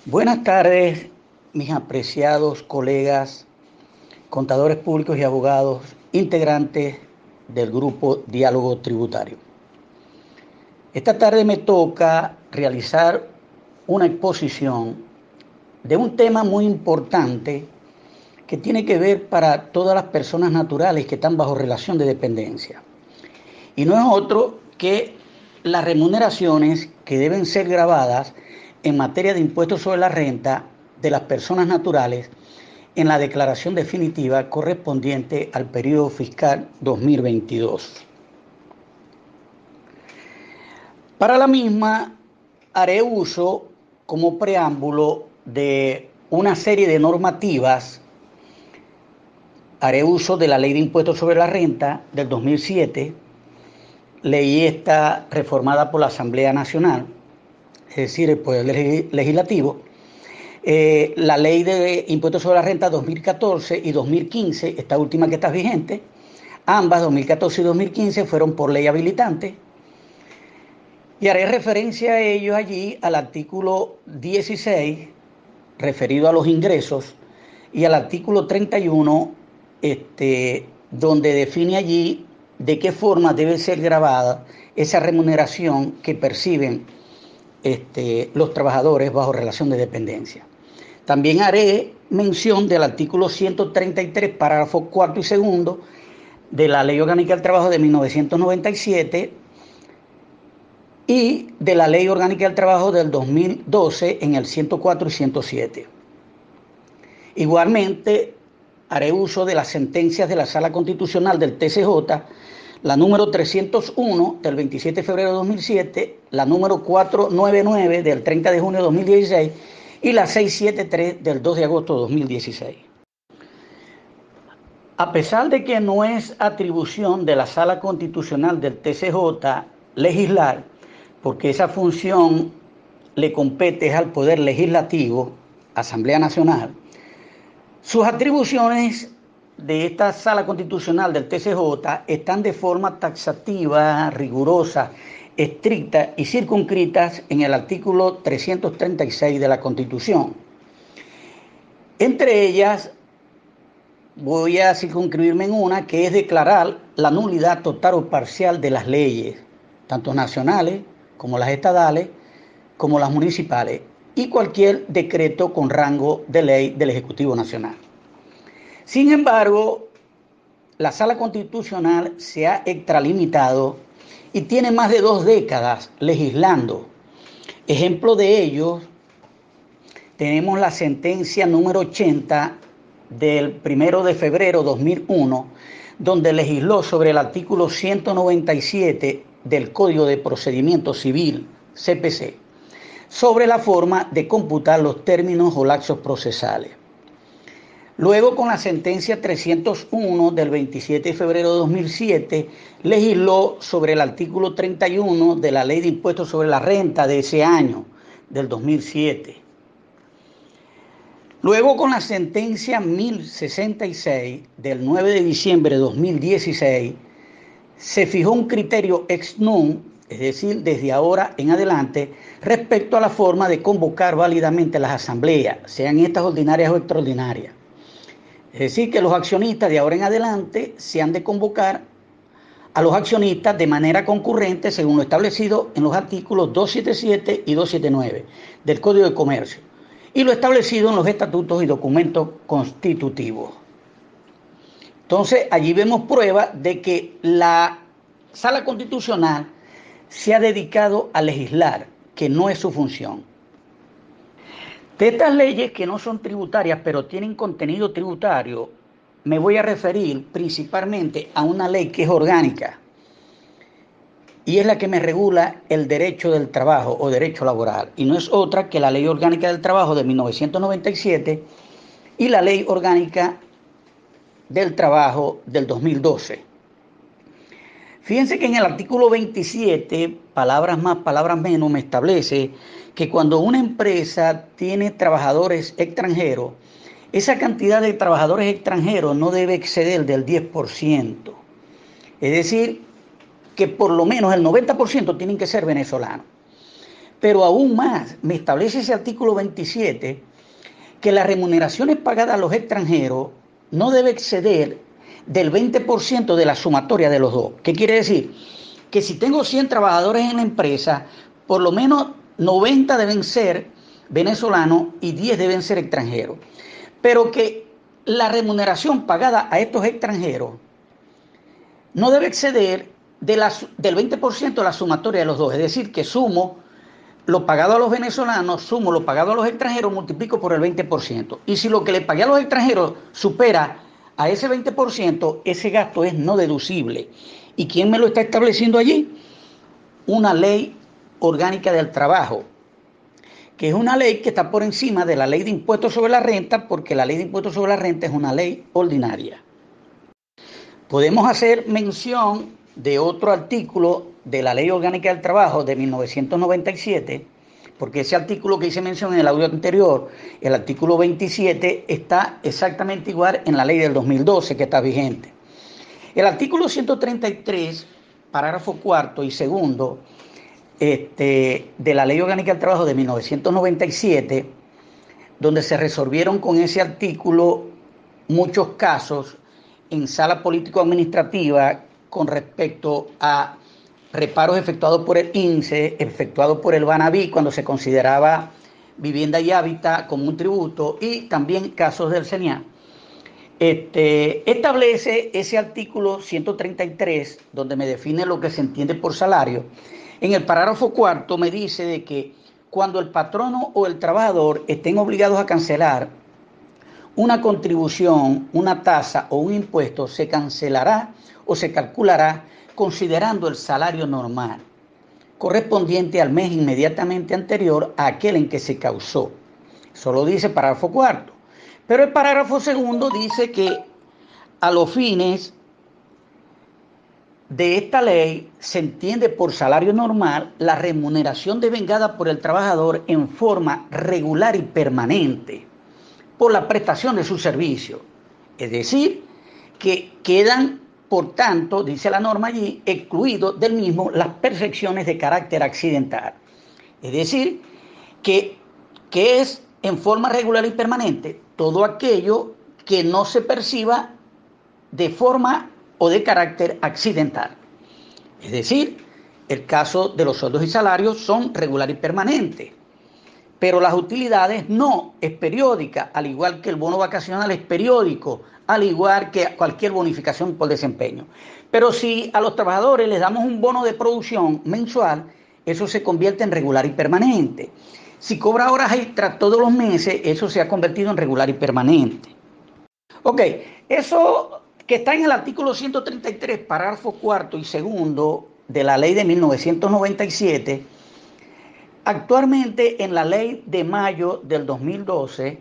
Buenas tardes, mis apreciados colegas, contadores públicos y abogados, integrantes del grupo Diálogo Tributario. Esta tarde me toca realizar una exposición de un tema muy importante que tiene que ver para todas las personas naturales que están bajo relación de dependencia. Y no es otro que las remuneraciones que deben ser grabadas en materia de impuestos sobre la renta de las personas naturales en la declaración definitiva correspondiente al periodo fiscal 2022. Para la misma haré uso como preámbulo de una serie de normativas. Haré uso de la Ley de Impuestos sobre la Renta del 2007, ley esta reformada por la Asamblea Nacional, es decir, el Poder Legislativo, la Ley de Impuestos sobre la Renta 2014 y 2015, esta última que está vigente. Ambas, 2014 y 2015, fueron por ley habilitante. Y haré referencia a ellos allí al artículo 16, referido a los ingresos, y al artículo 31, donde define allí de qué forma debe ser grabada esa remuneración que perciben los trabajadores bajo relación de dependencia. También haré mención del artículo 133, párrafo cuarto y segundo, de la Ley Orgánica del Trabajo de 1997 y de la Ley Orgánica del Trabajo del 2012 en el 104 y 107. Igualmente, haré uso de las sentencias de la Sala Constitucional del TCJ, la número 301 del 27 de febrero de 2007, la número 499 del 30 de junio de 2016 y la 673 del 2 de agosto de 2016. A pesar de que no es atribución de la Sala Constitucional del TCJ legislar, porque esa función le compete al Poder Legislativo, Asamblea Nacional, sus atribuciones de esta Sala Constitucional del TCJ están de forma taxativa, rigurosa, estricta y circunscritas en el artículo 336 de la Constitución. Entre ellas, voy a circunscribirme en una que es declarar la nulidad total o parcial de las leyes, tanto nacionales como las estatales, como las municipales, y cualquier decreto con rango de ley del Ejecutivo Nacional. Sin embargo, la Sala Constitucional se ha extralimitado y tiene más de 2 décadas legislando. Ejemplo de ello, tenemos la sentencia número 80 del 1 de febrero de 2001, donde legisló sobre el artículo 197 del Código de Procedimiento Civil, CPC, sobre la forma de computar los términos o lapsos procesales. Luego, con la sentencia 301 del 27 de febrero de 2007, legisló sobre el artículo 31 de la Ley de Impuestos sobre la Renta de ese año, del 2007. Luego, con la sentencia 1066 del 9 de diciembre de 2016, se fijó un criterio ex nunc, es decir, desde ahora en adelante, respecto a la forma de convocar válidamente las asambleas, sean estas ordinarias o extraordinarias. Es decir, que los accionistas de ahora en adelante se han de convocar a los accionistas de manera concurrente según lo establecido en los artículos 277 y 279 del Código de Comercio y lo establecido en los estatutos y documentos constitutivos. Entonces, allí vemos prueba de que la Sala Constitucional se ha dedicado a legislar, que no es su función. De estas leyes que no son tributarias, pero tienen contenido tributario, me voy a referir principalmente a una ley que es orgánica y es la que me regula el derecho del trabajo o derecho laboral, y no es otra que la Ley Orgánica del Trabajo de 1997 y la Ley Orgánica del Trabajo del 2012. Fíjense que en el artículo 27, palabras más, palabras menos, me establece que cuando una empresa tiene trabajadores extranjeros, esa cantidad de trabajadores extranjeros no debe exceder del 10%. Es decir, que por lo menos el 90% tienen que ser venezolanos. Pero aún más, me establece ese artículo 27 que las remuneraciones pagadas a los extranjeros no debe exceder del 20% de la sumatoria de los dos. ¿Qué quiere decir? Que si tengo 100 trabajadores en la empresa, por lo menos 90 deben ser venezolanos y 10 deben ser extranjeros. Pero que la remuneración pagada a estos extranjeros no debe exceder del 20% de la sumatoria de los dos. Es decir, que sumo lo pagado a los venezolanos, sumo lo pagado a los extranjeros, multiplico por el 20%. Y si lo que le pagué a los extranjeros supera a ese 20%, ese gasto es no deducible. ¿Y quién me lo está estableciendo allí? Una ley orgánica del trabajo, que es una ley que está por encima de la ley de impuestos sobre la renta, porque la ley de impuestos sobre la renta es una ley ordinaria. Podemos hacer mención de otro artículo de la Ley Orgánica del Trabajo de 1997, porque ese artículo que hice mención en el audio anterior, el artículo 27, está exactamente igual en la ley del 2012 que está vigente. El artículo 133, parágrafo cuarto y segundo, de la Ley Orgánica del Trabajo de 1997, donde se resolvieron con ese artículo muchos casos en sala político-administrativa con respecto a reparos efectuados por el INSE, efectuados por el Banaví cuando se consideraba vivienda y hábitat como un tributo, y también casos del CENIA. Establece ese artículo 133, donde me define lo que se entiende por salario. En el parágrafo cuarto me dice de que cuando el patrono o el trabajador estén obligados a cancelar una contribución, una tasa o un impuesto, se cancelará o se calculará considerando el salario normal correspondiente al mes inmediatamente anterior a aquel en que se causó. Eso lo dice el parágrafo cuarto. Pero el parágrafo segundo dice que a los fines de esta ley se entiende por salario normal la remuneración devengada por el trabajador en forma regular y permanente por la prestación de su servicio. Es decir, que quedan, por tanto, dice la norma allí, excluidos del mismo las percepciones de carácter accidental. Es decir, que es en forma regular y permanente todo aquello que no se perciba de forma o de carácter accidental. Es decir, el caso de los sueldos y salarios son regular y permanentes, pero las utilidades no, es periódica, al igual que el bono vacacional es periódico, al igual que cualquier bonificación por desempeño. Pero si a los trabajadores les damos un bono de producción mensual, eso se convierte en regular y permanente. Si cobra horas extras todos los meses, eso se ha convertido en regular y permanente. Ok, eso que está en el artículo 133, parágrafo cuarto y segundo de la ley de 1997, actualmente en la ley de mayo del 2012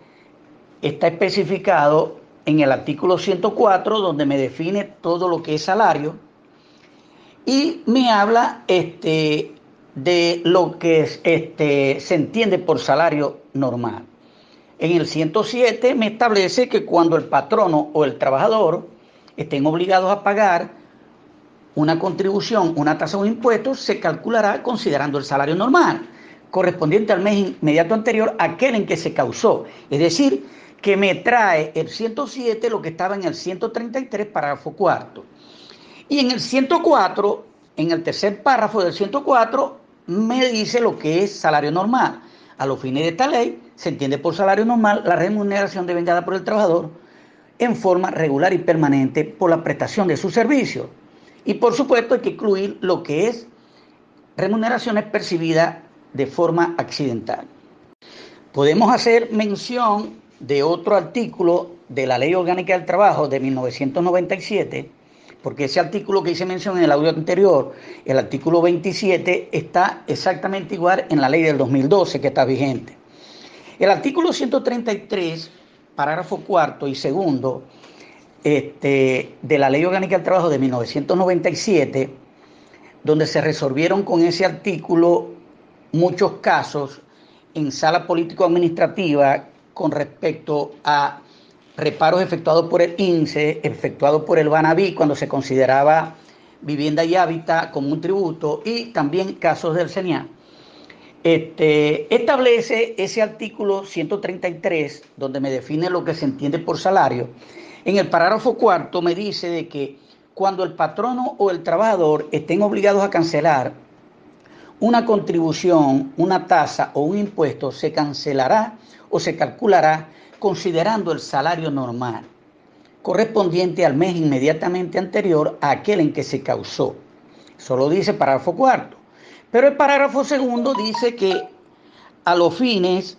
está especificado en el artículo 104, donde me define todo lo que es salario y me habla de lo que se entiende por salario normal. En el 107 me establece que cuando el patrono o el trabajador estén obligados a pagar una contribución, una tasa o un impuesto, se calculará considerando el salario normal, correspondiente al mes inmediato anterior a aquel en que se causó. Es decir, que me trae el 107 lo que estaba en el 133, parágrafo cuarto. Y en el 104, en el tercer párrafo del 104, me dice lo que es salario normal. A los fines de esta ley, se entiende por salario normal la remuneración devengada por el trabajador en forma regular y permanente por la prestación de sus servicios. Y por supuesto hay que incluir lo que es remuneraciones percibidas de forma accidental. Podemos hacer mención de otro artículo de la Ley Orgánica del Trabajo de 1997, porque ese artículo que hice mención en el audio anterior, el artículo 27, está exactamente igual en la ley del 2012 que está vigente. El artículo 133, parágrafo cuarto y segundo, de la Ley Orgánica del Trabajo de 1997, donde se resolvieron con ese artículo muchos casos en sala político-administrativa con respecto a reparos efectuados por el INSE, efectuados por el Banaví cuando se consideraba vivienda y hábitat como un tributo, y también casos del CENIA. establece ese artículo 133, donde me define lo que se entiende por salario. En el parágrafo cuarto me dice de que cuando el patrono o el trabajador estén obligados a cancelar una contribución, una tasa o un impuesto, se cancelará o se calculará considerando el salario normal correspondiente al mes inmediatamente anterior a aquel en que se causó. Eso lo dice el parágrafo cuarto. Pero el parágrafo segundo dice que a los fines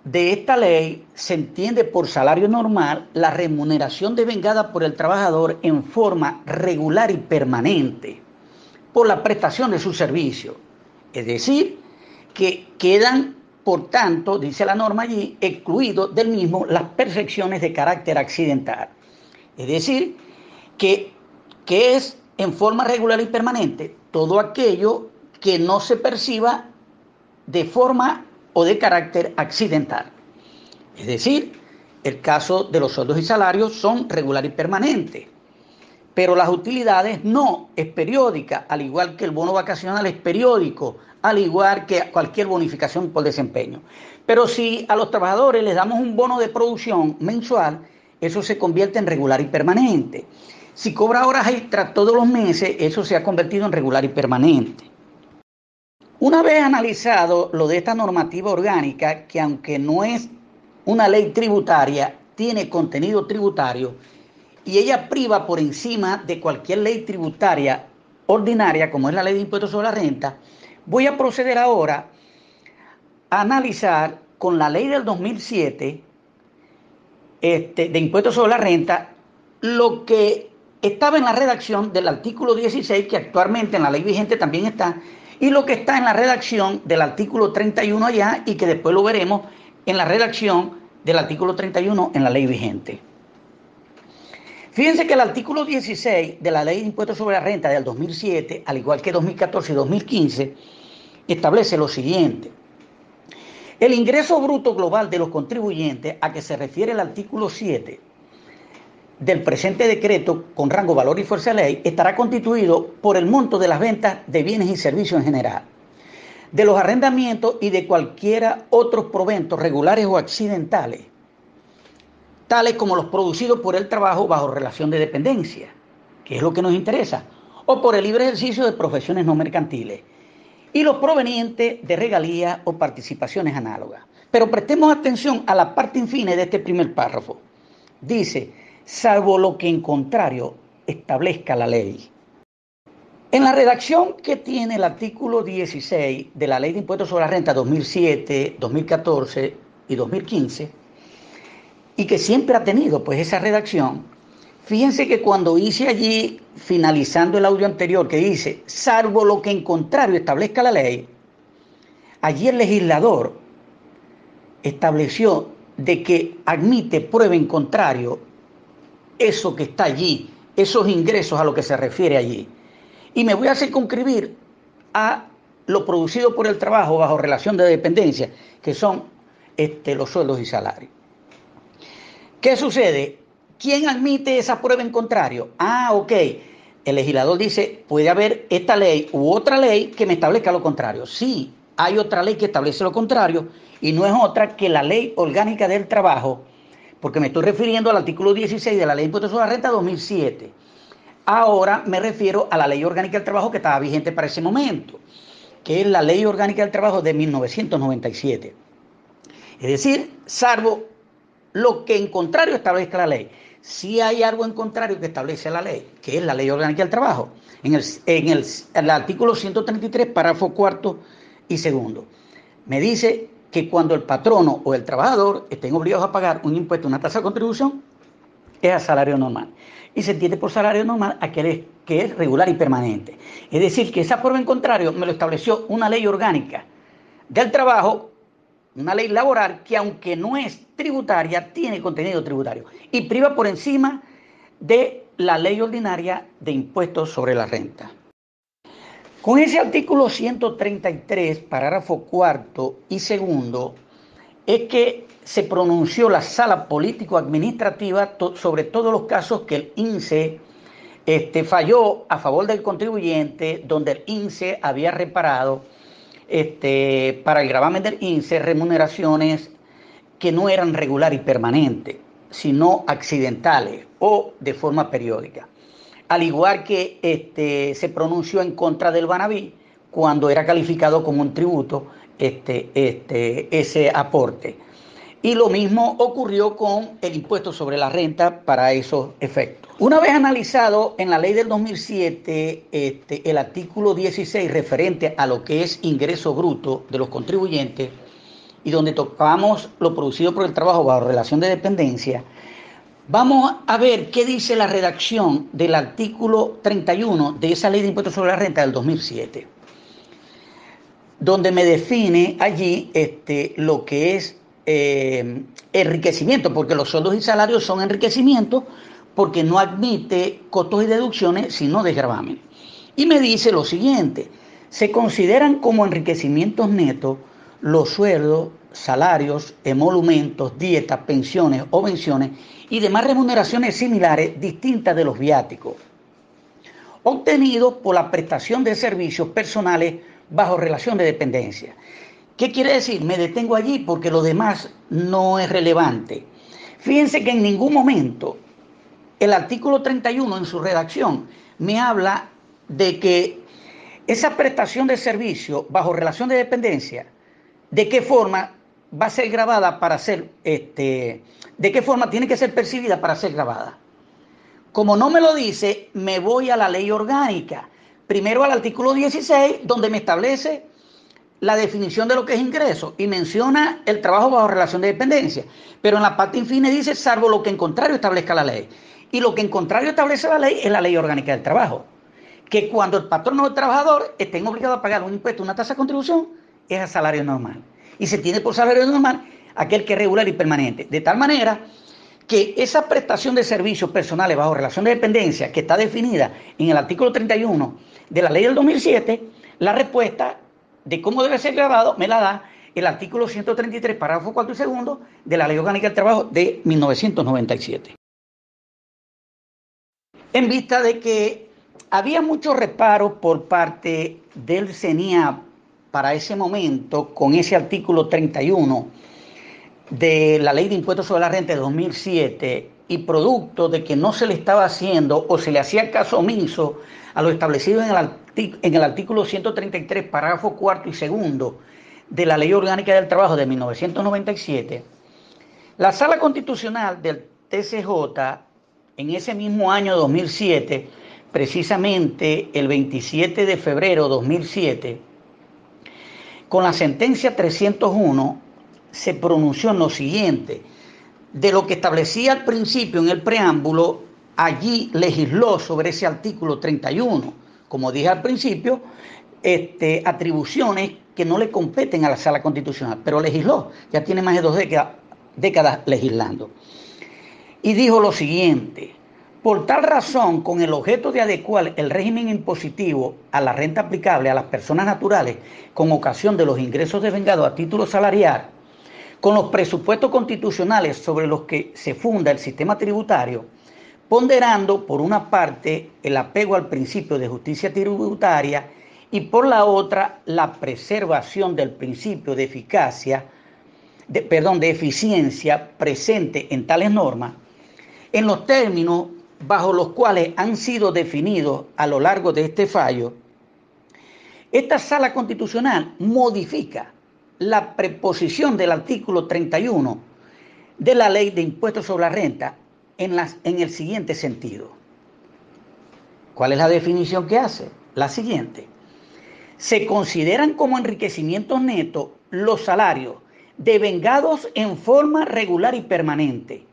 de esta ley se entiende por salario normal la remuneración devengada por el trabajador en forma regular y permanente por la prestación de su servicio. Es decir, que quedan, por tanto, dice la norma allí, excluidos del mismo las percepciones de carácter accidental. Es decir, que es en forma regular y permanente todo aquello que no se perciba de forma o de carácter accidental. Es decir, el caso de los sueldos y salarios son regular y permanentes, pero las utilidades no, es periódica, al igual que el bono vacacional es periódico, al igual que cualquier bonificación por desempeño. Pero si a los trabajadores les damos un bono de producción mensual, eso se convierte en regular y permanente. Si cobra horas extras todos los meses, eso se ha convertido en regular y permanente. Una vez analizado lo de esta normativa orgánica, que aunque no es una ley tributaria, tiene contenido tributario y ella priva por encima de cualquier ley tributaria ordinaria, como es la ley de impuestos sobre la renta, voy a proceder ahora a analizar con la ley del 2007 de impuestos sobre la renta lo que estaba en la redacción del artículo 16, que actualmente en la ley vigente también está, y lo que está en la redacción del artículo 31 allá, y que después lo veremos en la redacción del artículo 31 en la ley vigente. Fíjense que el artículo 16 de la ley de impuestos sobre la renta del 2007, al igual que 2014 y 2015, establece lo siguiente. El ingreso bruto global de los contribuyentes, a que se refiere el artículo 7 del presente decreto con rango, valor y fuerza de ley, estará constituido por el monto de las ventas de bienes y servicios en general, de los arrendamientos y de cualquiera otros proventos regulares o accidentales, tales como los producidos por el trabajo bajo relación de dependencia, que es lo que nos interesa, o por el libre ejercicio de profesiones no mercantiles, y los provenientes de regalías o participaciones análogas. Pero prestemos atención a la parte infine de este primer párrafo. Dice, salvo lo que en contrario establezca la ley. En la redacción que tiene el artículo 16 de la Ley de Impuestos sobre la Renta 2007, 2014 y 2015, y que siempre ha tenido pues esa redacción, fíjense que cuando hice allí, finalizando el audio anterior, que dice, salvo lo que en contrario establezca la ley, allí el legislador estableció de que admite prueba en contrario eso que está allí, esos ingresos a lo que se refiere allí. Y me voy a circunscribir a lo producido por el trabajo bajo relación de dependencia, que son los sueldos y salarios. ¿Qué sucede? ¿Quién admite esa prueba en contrario? Ok. El legislador dice, puede haber esta ley u otra ley que me establezca lo contrario. Sí, hay otra ley que establece lo contrario y no es otra que la Ley Orgánica del Trabajo, porque me estoy refiriendo al artículo 16 de la Ley de Impuestos sobre la Renta 2007. Ahora me refiero a la Ley Orgánica del Trabajo que estaba vigente para ese momento, que es la Ley Orgánica del Trabajo de 1997. Es decir, salvo lo que en contrario establezca la ley. Si hay algo en contrario que establece la ley, que es la Ley Orgánica del Trabajo, en el artículo 133, párrafo cuarto y segundo, me dice que cuando el patrono o el trabajador estén obligados a pagar un impuesto, una tasa de contribución, es a salario normal. Y se entiende por salario normal aquel que es regular y permanente. Es decir, que esa prueba en contrario me lo estableció una ley orgánica del trabajo, una ley laboral que aunque no es tributaria, tiene contenido tributario y priva por encima de la ley ordinaria de impuestos sobre la renta. Con ese artículo 133, parágrafo cuarto y segundo, es que se pronunció la sala político-administrativa sobre todos los casos que el INSEE falló a favor del contribuyente, donde el INSEE había reparado para el gravamen del INSEE remuneraciones que no eran regular y permanentes, sino accidentales o de forma periódica. Al igual que se pronunció en contra del Banaví cuando era calificado como un tributo ese aporte. Y lo mismo ocurrió con el impuesto sobre la renta para esos efectos. Una vez analizado en la ley del 2007 el artículo 16 referente a lo que es ingreso bruto de los contribuyentes y donde tocamos lo producido por el trabajo bajo relación de dependencia, vamos a ver qué dice la redacción del artículo 31 de esa ley de impuestos sobre la renta del 2007, donde me define allí lo que es enriquecimiento, porque los sueldos y salarios son enriquecimiento porque no admite costos y deducciones, sino desgravamen. Y me dice lo siguiente: se consideran como enriquecimientos netos los sueldos, salarios, emolumentos, dietas, pensiones o pensiones y demás remuneraciones similares distintas de los viáticos, obtenidos por la prestación de servicios personales bajo relación de dependencia. ¿Qué quiere decir? Me detengo allí porque lo demás no es relevante. Fíjense que en ningún momento el artículo 31 en su redacción me habla de que esa prestación de servicio bajo relación de dependencia, de qué forma va a ser grabada para ser, de qué forma tiene que ser percibida para ser grabada. Como no me lo dice, me voy a la ley orgánica. Primero al artículo 16, donde me establece la definición de lo que es ingreso y menciona el trabajo bajo relación de dependencia. Pero en la parte infine dice, salvo lo que en contrario establezca la ley. Y lo que en contrario establece la ley es la ley orgánica del trabajo. Que cuando el patrón o el trabajador estén obligados a pagar un impuesto, una tasa de contribución, es a salario normal. Y se tiene por salario normal aquel que es regular y permanente. De tal manera que esa prestación de servicios personales bajo relación de dependencia, que está definida en el artículo 31 de la ley del 2007, la respuesta de cómo debe ser grabado me la da el artículo 133, párrafo 4 y segundo de la Ley Orgánica del Trabajo de 1997. En vista de que había muchos reparos por parte del CENIAP para ese momento con ese artículo 31 de la Ley de Impuestos sobre la Renta de 2007 y producto de que no se le estaba haciendo o se le hacía caso omiso a lo establecido en el artículo 133, párrafo 4 y segundo de la Ley Orgánica del Trabajo de 1997, la Sala Constitucional del TCJ en ese mismo año 2007, precisamente el 27 de febrero de 2007, con la sentencia 301, se pronunció en lo siguiente: de lo que establecía al principio en el preámbulo, allí legisló sobre ese artículo 31, como dije al principio, atribuciones que no le competen a la Sala Constitucional, pero legisló, ya tiene más de 2 décadas legislando. Y dijo lo siguiente: por tal razón, con el objeto de adecuar el régimen impositivo a la renta aplicable a las personas naturales con ocasión de los ingresos devengados a título salarial, con los presupuestos constitucionales sobre los que se funda el sistema tributario, ponderando por una parte el apego al principio de justicia tributaria y por la otra la preservación del principio de eficiencia presente en tales normas, en los términos bajo los cuales han sido definidos a lo largo de este fallo, esta Sala Constitucional modifica la preposición del artículo 31 de la Ley de Impuestos sobre la Renta en el siguiente sentido. ¿Cuál es la definición que hace? La siguiente: se consideran como enriquecimientos netos los salarios devengados en forma regular y permanente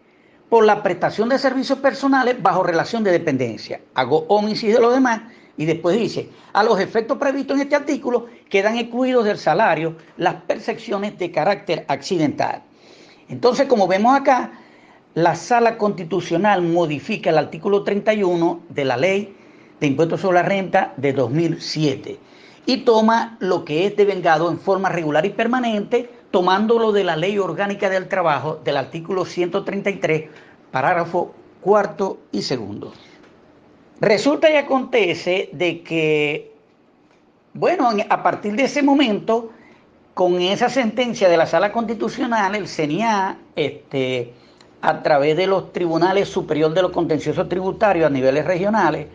por la prestación de servicios personales bajo relación de dependencia. Hago omiso de lo demás y después dice: a los efectos previstos en este artículo quedan excluidos del salario las percepciones de carácter accidental. Entonces, como vemos acá, la Sala Constitucional modifica el artículo 31 de la Ley de Impuestos sobre la Renta de 2007 y toma lo que es devengado en forma regular y permanente, tomándolo de la Ley Orgánica del Trabajo del artículo 133, párrafo 4 y segundo. Resulta y acontece de que Bueno, a partir de ese momento, con esa sentencia de la Sala Constitucional, el CENIA, a través de los tribunales superior de los contenciosos tributarios a niveles regionales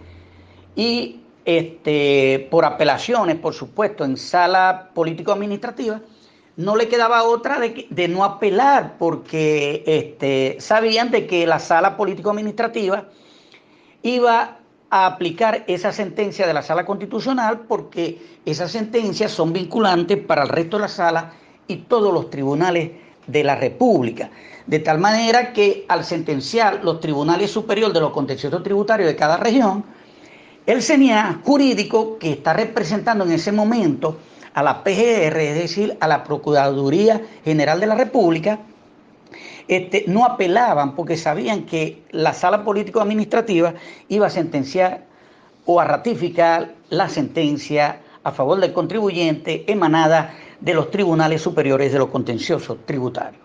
y por apelaciones, por supuesto, en sala político-administrativa, no le quedaba otra de no apelar, porque sabían de que la sala político-administrativa iba a aplicar esa sentencia de la Sala Constitucional, porque esas sentencias son vinculantes para el resto de la sala y todos los tribunales de la República. De tal manera que al sentenciar los tribunales superiores de los contenciosos tributarios de cada región, el CENIA jurídico, que está representando en ese momento a la PGR, es decir, a la Procuraduría General de la República, no apelaban porque sabían que la sala político-administrativa iba a sentenciar o a ratificar la sentencia a favor del contribuyente emanada de los tribunales superiores de los contenciosos tributarios.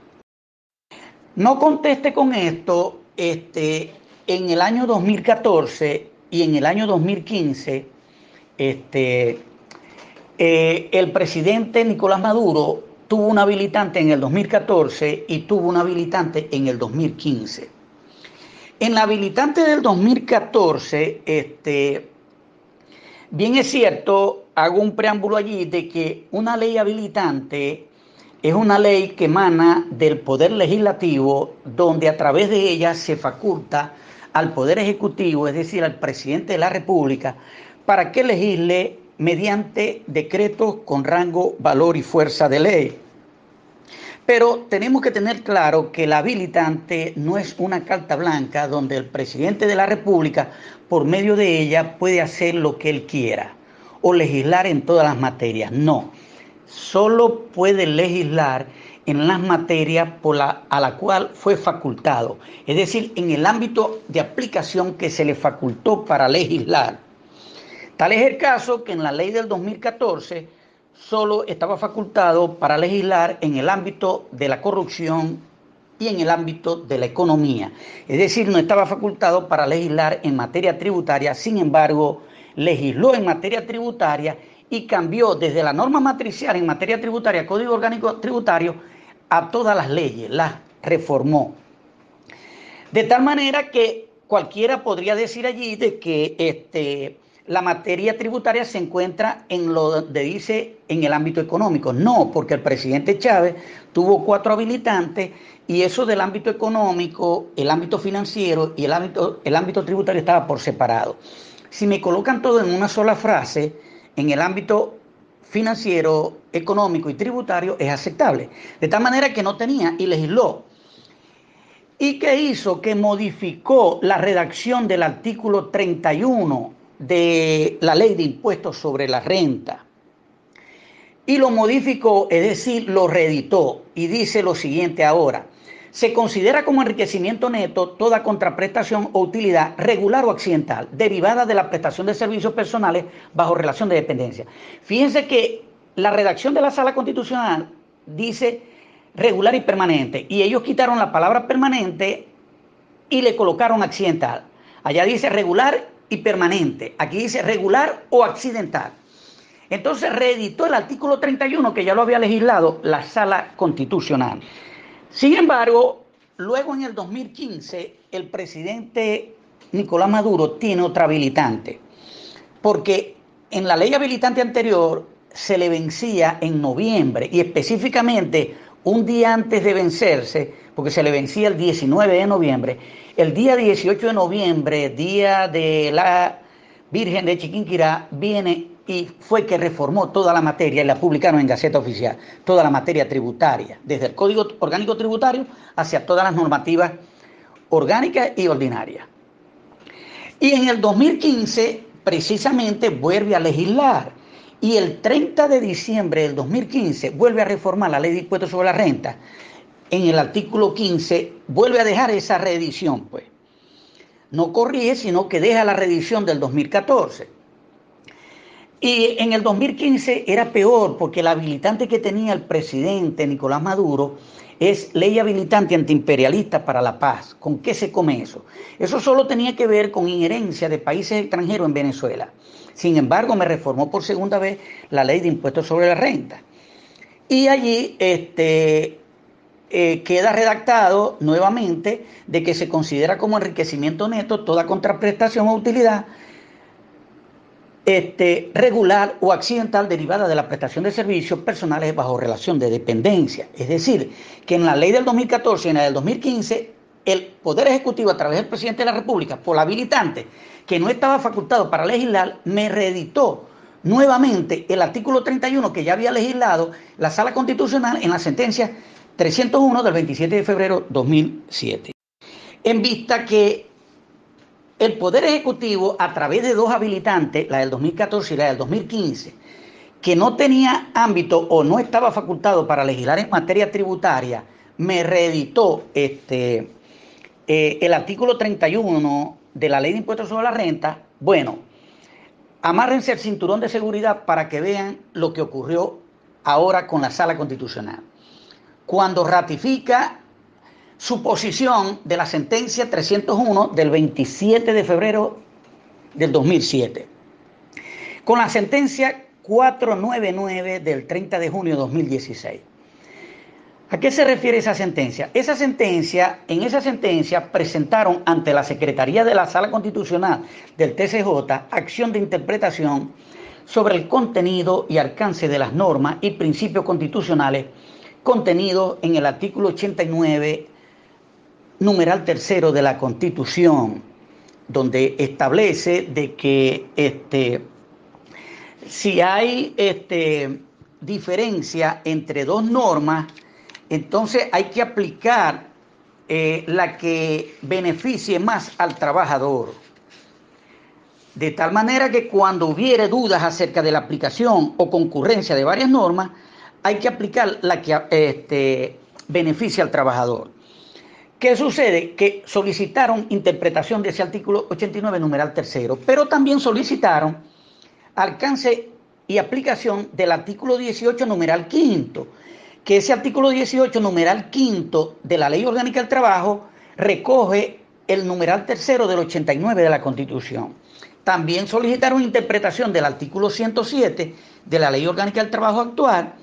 No conteste con esto, en el año 2014 y en el año 2015, el presidente Nicolás Maduro tuvo un habilitante en el 2014 y tuvo un habilitante en el 2015. En la habilitante del 2014, bien es cierto, hago un preámbulo allí de que una ley habilitante es una ley que emana del Poder Legislativo, donde a través de ella se faculta al Poder Ejecutivo, es decir, al presidente de la República, para que legisle mediante decretos con rango, valor y fuerza de ley. Pero tenemos que tener claro que la habilitante no es una carta blanca donde el presidente de la República, por medio de ella, puede hacer lo que él quiera o legislar en todas las materias. No, solo puede legislar en las materias a la cual fue facultado, es decir, en el ámbito de aplicación que se le facultó para legislar. Tal es el caso que en la ley del 2014 solo estaba facultado para legislar en el ámbito de la corrupción y en el ámbito de la economía. Es decir, no estaba facultado para legislar en materia tributaria, sin embargo, legisló en materia tributaria y cambió desde la norma matricial en materia tributaria, Código Orgánico Tributario, a todas las leyes, las reformó. De tal manera que cualquiera podría decir allí de que la materia tributaria se encuentra en lo que dice en el ámbito económico. No, porque el presidente Chávez tuvo 4 habilitantes y eso del ámbito económico, el ámbito financiero y el ámbito tributario estaba por separado. Si me colocan todo en una sola frase, en el ámbito financiero, económico y tributario es aceptable. De tal manera que no tenía y legisló. ¿Y qué hizo? Que modificó la redacción del artículo 31 de la Ley de Impuestos sobre la Renta. Y lo modificó, es decir, lo reeditó y dice lo siguiente ahora. Se considera como enriquecimiento neto toda contraprestación o utilidad regular o accidental derivada de la prestación de servicios personales bajo relación de dependencia. Fíjense que la redacción de la Sala Constitucional dice regular y permanente, y ellos quitaron la palabra permanente y le colocaron accidental. Allá dice regular y permanente, aquí dice regular o accidental. Entonces reeditó el artículo 31 que ya lo había legislado la Sala Constitucional. Sin embargo, luego en el 2015 el presidente Nicolás Maduro tiene otra habilitante, porque en la ley habilitante anterior se le vencía en noviembre y específicamente un día antes de vencerse, porque se le vencía el 19 de noviembre, el día 18 de noviembre, día de la Virgen de Chiquinquirá, viene y fue que reformó toda la materia y la publicaron en Gaceta Oficial, toda la materia tributaria, desde el Código Orgánico Tributario hacia todas las normativas orgánicas y ordinarias. Y en el 2015, precisamente, vuelve a legislar. Y el 30 de diciembre del 2015 vuelve a reformar la Ley de Impuestos sobre la Renta. En el artículo 15 vuelve a dejar esa reedición, pues. No corrige, sino que deja la reedición del 2014. Y en el 2015 era peor, porque el habilitante que tenía el presidente Nicolás Maduro es ley habilitante antiimperialista para la paz. ¿Con qué se come eso? Eso solo tenía que ver con injerencia de países extranjeros en Venezuela. Sin embargo, me reformó por segunda vez la ley de impuestos sobre la renta. Y allí queda redactado nuevamente de que se considera como enriquecimiento neto toda contraprestación o utilidad regular o accidental derivada de la prestación de servicios personales bajo relación de dependencia. Es decir, que en la ley del 2014 y en la del 2015, el Poder Ejecutivo, a través del Presidente de la República, por la habilitante, que no estaba facultado para legislar, me reeditó nuevamente el artículo 31 que ya había legislado la Sala Constitucional en la sentencia 301 del 27 de febrero de 2007. En vista que el Poder Ejecutivo, a través de dos habilitantes, la del 2014 y la del 2015, que no tenía ámbito o no estaba facultado para legislar en materia tributaria, me reeditó el artículo 31 de la Ley de Impuestos sobre la Renta. Bueno, amárrense el cinturón de seguridad para que vean lo que ocurrió ahora con la Sala Constitucional. Cuando ratifica su posición de la sentencia 301 del 27 de febrero del 2007, con la sentencia 499 del 30 de junio de 2016. ¿A qué se refiere esa sentencia? En esa sentencia presentaron ante la Secretaría de la Sala Constitucional del TCJ acción de interpretación sobre el contenido y alcance de las normas y principios constitucionales contenidos en el artículo 89 numeral tercero de la Constitución, donde establece de que si hay diferencia entre dos normas, entonces hay que aplicar la que beneficie más al trabajador. De tal manera que cuando hubiere dudas acerca de la aplicación o concurrencia de varias normas, hay que aplicar la que beneficia al trabajador. ¿Qué sucede? Que solicitaron interpretación de ese artículo 89, numeral tercero, pero también solicitaron alcance y aplicación del artículo 18, numeral quinto, que ese artículo 18, numeral quinto de la Ley Orgánica del Trabajo recoge el numeral tercero del 89 de la Constitución. También solicitaron interpretación del artículo 107 de la Ley Orgánica del Trabajo actual,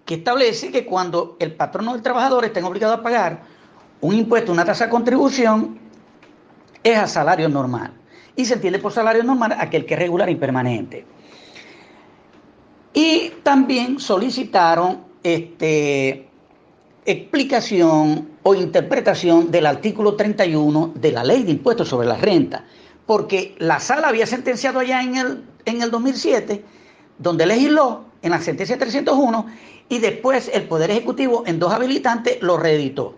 que establece que cuando el patrono del trabajador esté obligado a pagar un impuesto, una tasa de contribución, es a salario normal. Y se entiende por salario normal aquel que es regular y permanente. Y también solicitaron explicación o interpretación del artículo 31 de la Ley de Impuestos sobre la Renta, porque la Sala había sentenciado allá en el 2007, donde legisló en la sentencia 301, y después el Poder Ejecutivo en dos habilitantes lo reeditó.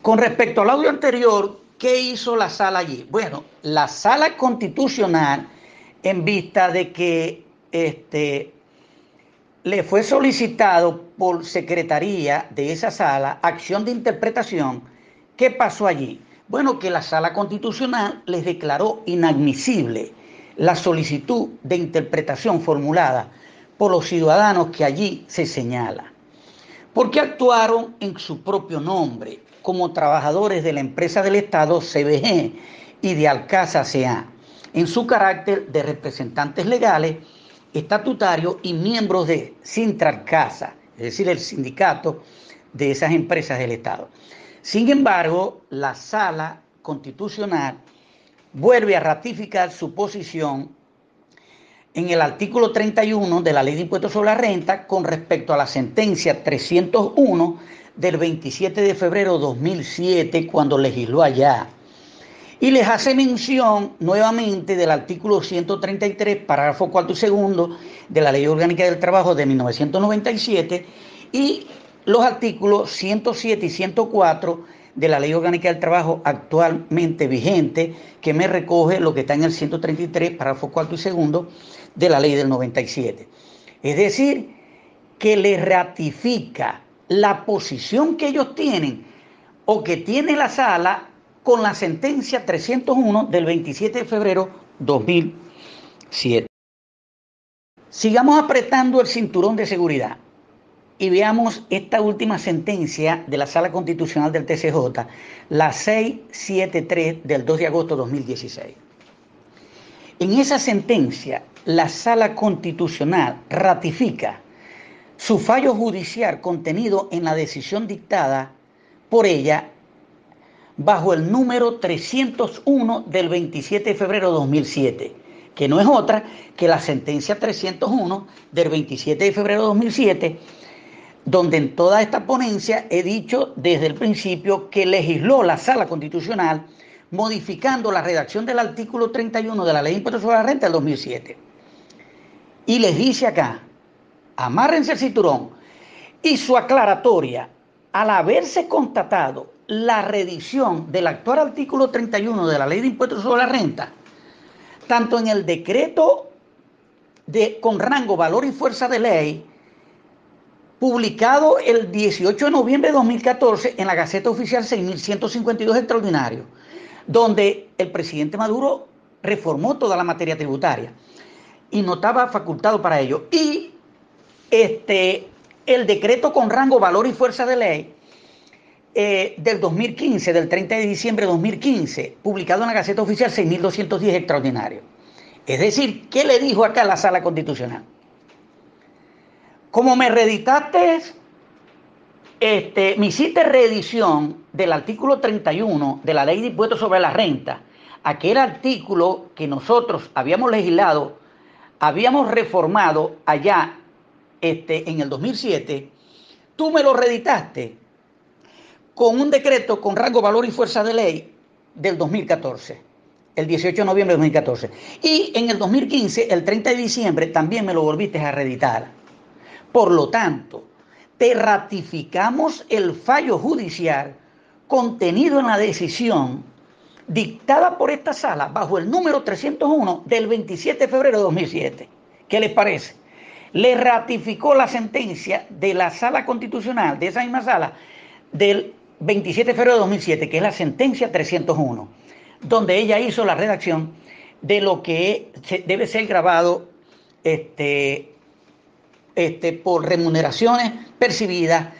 Con respecto al audio anterior, ¿qué hizo la Sala allí? Bueno, la Sala Constitucional, en vista de que le fue solicitado por secretaría de esa sala acción de interpretación, ¿qué pasó allí? Bueno, que la Sala Constitucional les declaró inadmisible la solicitud de interpretación formulada por los ciudadanos que allí se señala, porque actuaron en su propio nombre como trabajadores de la empresa del Estado CBG y de Alcasa S.A., en su carácter de representantes legales, estatutarios y miembros de Sintralcasa, es decir, el sindicato de esas empresas del Estado. Sin embargo, la Sala Constitucional vuelve a ratificar su posición en el artículo 31 de la Ley de Impuestos sobre la Renta con respecto a la sentencia 301 del 27 de febrero de 2007, cuando legisló allá. Y les hace mención nuevamente del artículo 133, parágrafo cuarto y segundo de la Ley Orgánica del Trabajo de 1997 y los artículos 107 y 104 de la Ley Orgánica del Trabajo actualmente vigente, que me recoge lo que está en el 133, párrafo cuarto y segundo de la Ley del 97. Es decir, que le ratifica la posición que ellos tienen o que tiene la Sala con la sentencia 301 del 27 de febrero 2007. Sigamos apretando el cinturón de seguridad. y veamos esta última sentencia de la Sala Constitucional del TCJ, la 673 del 2 de agosto de 2016. En esa sentencia, la Sala Constitucional ratifica su fallo judicial contenido en la decisión dictada por ella bajo el número 301 del 27 de febrero de 2007, que no es otra que la sentencia 301 del 27 de febrero de 2007, donde en toda esta ponencia he dicho desde el principio que legisló la Sala Constitucional modificando la redacción del artículo 31 de la Ley de Impuestos sobre la Renta del 2007. Y les dice acá, amárrense el cinturón, y su aclaratoria, al haberse constatado la redición del actual artículo 31 de la Ley de Impuestos sobre la Renta, tanto en el decreto con rango, valor y fuerza de ley, publicado el 18 de noviembre de 2014 en la Gaceta Oficial 6152 extraordinario, donde el presidente Maduro reformó toda la materia tributaria y no estaba facultado para ello. Y el decreto con rango, valor y fuerza de ley del 2015, del 30 de diciembre de 2015, publicado en la Gaceta Oficial 6210 extraordinario. Es decir, ¿qué le dijo acá la Sala Constitucional? Como me reeditaste, me hiciste reedición del artículo 31 de la Ley de Impuestos sobre la Renta, aquel artículo que nosotros habíamos legislado, habíamos reformado allá en el 2007, tú me lo reeditaste con un decreto con rango, valor y fuerza de ley del 2014, el 18 de noviembre de 2014. Y en el 2015, el 30 de diciembre, también me lo volviste a reeditar. Por lo tanto, te ratificamos el fallo judicial contenido en la decisión dictada por esta sala bajo el número 301 del 27 de febrero de 2007. ¿Qué les parece? Le ratificó la sentencia de la Sala Constitucional, de esa misma sala, del 27 de febrero de 2007, que es la sentencia 301, donde ella hizo la redacción de lo que debe ser grabado por remuneraciones percibidas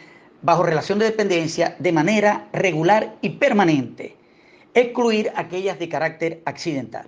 bajo relación de dependencia de manera regular y permanente, excluir aquellas de carácter accidental.